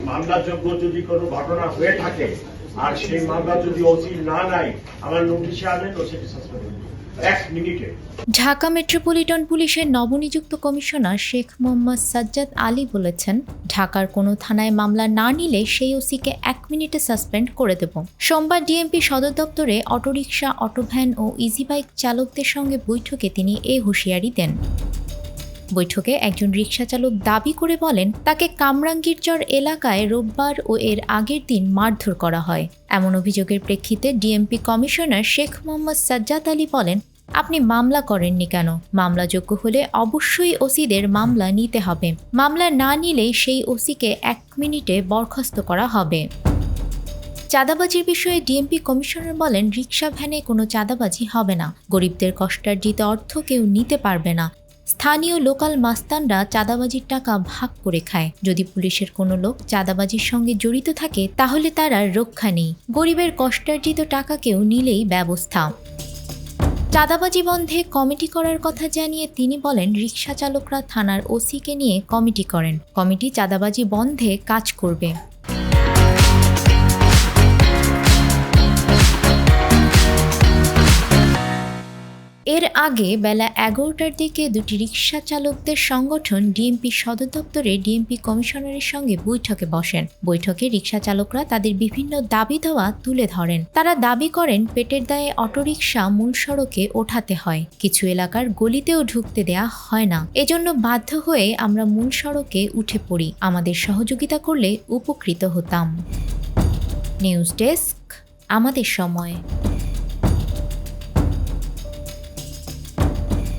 মামলাযোগ্য যদি কোনো ঘটনা হয়ে থাকে আর সেই মামলা যদি ওসি না নেয়, আমার নোটিশে আনেন, ওসিকে সাসপেন্ড করবেন 1 মিনিটে। ঢাকা মেট্রোপলিটন পুলিশের নবনিযুক্ত কমিশনার শেখ মোহাম্মদ সাজ্জাদ আলী বলেছেন, ঢাকার কোনো থানায় মামলা না নিলে সেই ওসিকে 1 মিনিটে সাসপেন্ড করে দেব। সোমবার ডিএমপি সদর দপ্তরে অটোরিকশা, অটোভ্যান ও ইজি বাইক চালকদের সঙ্গে বৈঠকে তিনি এই হুঁশিয়ারি দেন। বৈঠকে একজন রিকশা চালক দাবি করে বলেন, তাকে কামরাঙ্গীরচর এলাকায় রোববার ও এর আগের দিন মারধর করা হয়। এমন অভিযোগের প্রেক্ষিতে ডিএমপি কমিশনার শেখ মোহাম্মদ সাজ্জাদ আলী বলেন, আপনি মামলা করেননি কেন? মামলাযোগ্য হলে অবশ্যই ওসিদের মামলা নিতে হবে। মামলা না নিলে সেই ওসিকে 1 মিনিটে বরখাস্ত করা হবে। চাঁদাবাজির বিষয়ে ডিএমপি কমিশনার বলেন, রিকশা ভ্যানে কোনো চাঁদাবাজি হবে না। গরিবদের কষ্টার্জিত অর্থ কেউ নিতে পারবে না। স্থানীয় লোকাল মাস্তানরা চাঁদাবাজির টাকা ভাগ করে খায়। যদি পুলিশের কোনো লোক চাঁদাবাজির সঙ্গে জড়িত থাকে তাহলে তার আর রক্ষা নেই। গরিবের কষ্টার্জিত টাকা কেউ নিলেই ব্যবস্থা। চাঁদাবাজি বন্ধে কমিটি করার কথা জানিয়ে তিনি বলেন, রিকশা চালকরা থানার ওসিকে নিয়ে কমিটি করেন। কমিটি চাঁদাবাজি বন্ধে কাজ করবে। এর আগে বেলা 11টার দিকে দুটি রিকশা চালকদের সংগঠন ডিএমপি সদর দপ্তরে ডিএমপি কমিশনারের সঙ্গে বৈঠকে বসেন। বৈঠকে রিকশা চালকরা তাদের বিভিন্ন দাবি দেওয়া তুলে ধরেন। তারা দাবি করেন, পেটের দায়ে অটোরিকশা মূল সড়কে ওঠাতে হয়, কিছু এলাকার গলিতেও ঢুকতে দেয়া হয় না। এজন্য বাধ্য হয়ে আমরা মূল সড়কে উঠে পড়ি। আমাদের সহযোগিতা করলে উপকৃত হতাম। নিউজ ডেস্ক, আমাদের সময়।